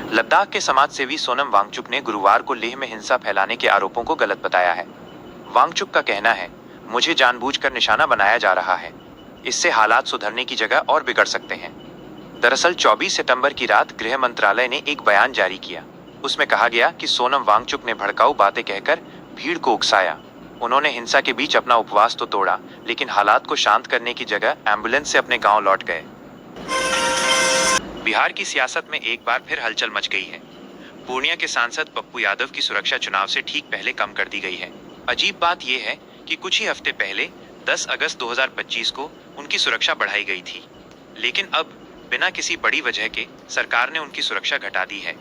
लद्दाख के समाजसेवी सोनम वांगचुक ने गुरुवार को लेह में हिंसा फैलाने के आरोपों को गलत बताया है। वांगचुक का कहना है, मुझे जानबूझकर निशाना बनाया जा रहा है। इससे हालात सुधरने की जगह और बिगड़ सकते हैं। दरअसल 24 सितंबर की रात गृह मंत्रालय ने एक बयान जारी किया। उसमें कहा गया कि सोनम वांगचुक ने भड़काऊ बातें कहकर भीड़ को उकसाया। उन्होंने हिंसा के बीच अपना उपवास तो तोड़ा, लेकिन हालात को शांत करने की जगह एम्बुलेंस से अपने गांव लौट गए। बिहार की सियासत में एक बार फिर हलचल मच गई है। पूर्णिया के सांसद पप्पू यादव की सुरक्षा चुनाव से ठीक पहले कम कर दी गई है। अजीब बात यह है कि कुछ ही हफ्ते पहले 10 अगस्त 2025 को उनकी सुरक्षा बढ़ाई गई थी, लेकिन अब बिना किसी बड़ी वजह के सरकार ने उनकी सुरक्षा घटा दी है।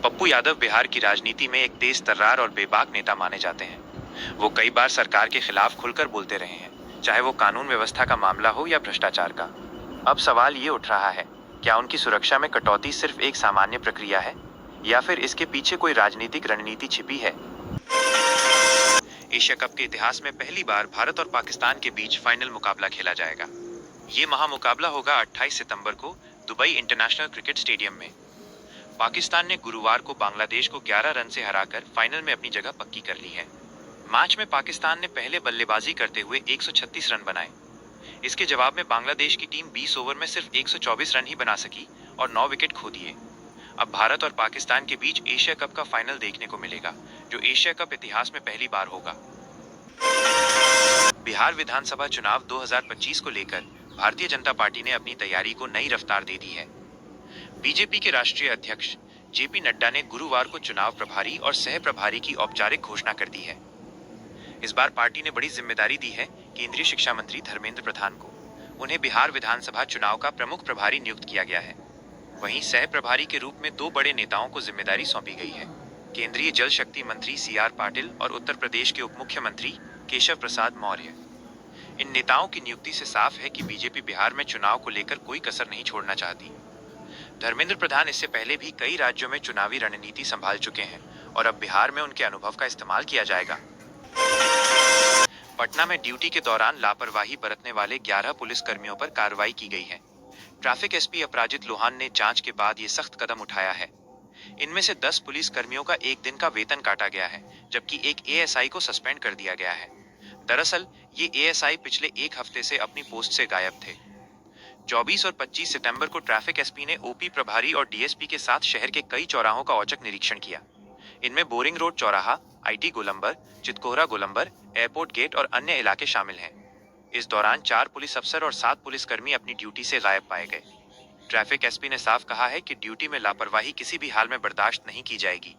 पप्पू यादव बिहार की राजनीति में एक तेज तर्रार और बेबाक नेता माने जाते हैं। वो कई बार सरकार के खिलाफ खुलकर बोलते रहे हैं, चाहे वो कानून व्यवस्था का मामला हो या भ्रष्टाचार का। अब सवाल ये उठ रहा है, क्या उनकी सुरक्षा में कटौती सिर्फ एक सामान्य प्रक्रिया है या फिर इसके पीछे कोई राजनीतिक रणनीति छिपी है? एशिया कप के इतिहास में पहली बार भारत और पाकिस्तान के बीच फाइनल मुकाबला खेला जाएगा। ये महामुकाबला होगा 28 सितंबर को दुबई इंटरनेशनल क्रिकेट स्टेडियम में। पाकिस्तान ने गुरुवार को बांग्लादेश को 11 रन से हराकर फाइनल में अपनी जगह पक्की कर ली है। मैच में पाकिस्तान ने पहले बल्लेबाजी करते हुए 136 रन बनाए। इसके जवाब में बांग्लादेश की टीम 20 ओवर में सिर्फ 124 रन ही बना सकी और 9 विकेट खो दिए। अब भारत और पाकिस्तान के बीच एशिया कप का फाइनल देखने को मिलेगा, जो एशिया कप इतिहास में पहली बार होगा। बिहार विधानसभा चुनाव 2025 को लेकर भारतीय जनता पार्टी ने अपनी तैयारी को नई रफ्तार दे दी है। बीजेपी के राष्ट्रीय अध्यक्ष जेपी नड्डा ने गुरुवार को चुनाव प्रभारी और सह प्रभारी की औपचारिक घोषणा कर दी है। इस बार पार्टी ने बड़ी जिम्मेदारी दी है केंद्रीय शिक्षा मंत्री धर्मेंद्र प्रधान को। उन्हें बिहार विधानसभा चुनाव का प्रमुख प्रभारी नियुक्त किया गया है। वहीं सह प्रभारी के रूप में 2 बड़े नेताओं को जिम्मेदारी सौंपी गई है, केंद्रीय जल शक्ति मंत्री CR पाटिल और उत्तर प्रदेश के उप मुख्यमंत्री केशव प्रसाद मौर्य। इन नेताओं की नियुक्ति से साफ है कि बीजेपी बिहार में चुनाव को लेकर कोई कसर नहीं छोड़ना चाहती। धर्मेंद्र प्रधान इससे पहले भी कई राज्यों में चुनावी रणनीति संभाल चुके हैं और अब बिहार में उनके अनुभव का इस्तेमाल किया जाएगा। पटना में ड्यूटी के दौरान लापरवाही बरतने वाले 11 पुलिस कर्मियों पर कार्रवाई की गई है। ट्रैफिक SP अपराजित लोहान ने जांच के बाद ये सख्त कदम उठाया है। इनमें से 10 पुलिस कर्मियों का 1 दिन का वेतन काटा गया है, जबकि एक ASI को सस्पेंड कर दिया गया है। दरअसल ये ASI पिछले 1 हफ्ते से अपनी पोस्ट से गायब थे। 24 और 25 सितंबर को ट्रैफिक SP ने OP प्रभारी और DSP के साथ शहर के कई चौराहों का औचक निरीक्षण किया। इनमें बोरिंग रोड चौराहा, IT गोलंबर, चितकोहरा गोलंबर, एयरपोर्ट गेट और अन्य इलाके शामिल हैं। इस दौरान 4 पुलिस अफसर और 7 पुलिसकर्मी अपनी ड्यूटी से गायब पाए गए। ट्रैफिक SP ने साफ कहा है कि ड्यूटी में लापरवाही किसी भी हाल में बर्दाश्त नहीं की जाएगी।